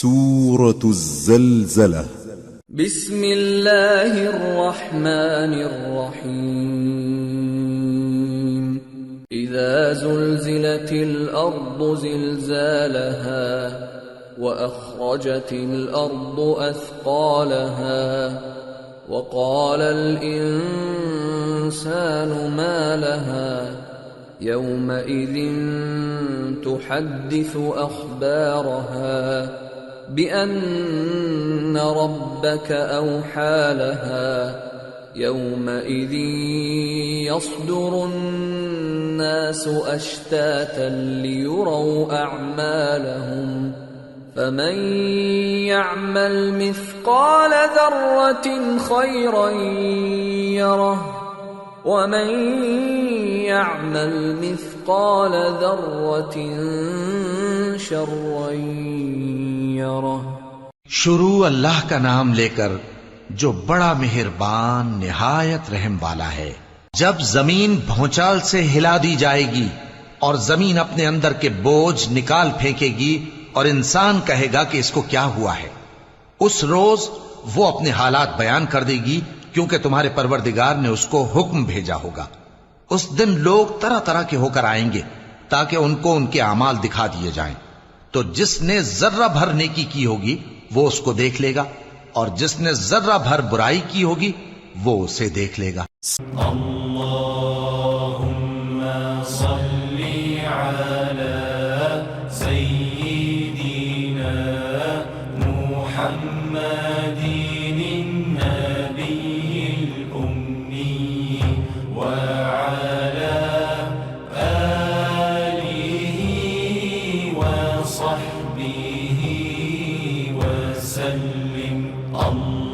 سورة الزلزلة. بسم الله الرحمن الرحيم. إذا زلزلت الأرض زلزالها وأخرجت الأرض أثقالها وقال الإنسان ما لها يومئذ تحدث أخبارها بأن ربك أوحى لها يومئذ يصدر الناس أشتاتا ليروا أعمالهم فمن يعمل مثقال ذرة خيرا يره ومن يعمل مثقال ذرة شرا يره۔ شروع اللہ کا نام لے کر جو بڑا مہربان نہایت رحم والا ہے۔ جب زمین بھونچال سے ہلا دی جائے گی اور زمین اپنے اندر کے بوجھ نکال پھینکے گی اور انسان کہے گا کہ اس کو کیا ہوا ہے، اس روز وہ اپنے حالات بیان کر دے گی کیونکہ تمہارے پروردگار نے اس کو حکم بھیجا ہوگا۔ اس دن لوگ طرح طرح کے ہو کر آئیں گے تاکہ ان کو ان کے اعمال دکھا دیے جائیں، تو جس نے ذرہ بھر نیکی کی ہوگی وہ اس کو دیکھ لے گا اور جس نے ذرہ بھر برائی کی ہوگی وہ اسے دیکھ لے گا۔ اللہم صلی علی سیدنا محمد النبی الأمی وعلى آلہ وصحبہ وسلم۔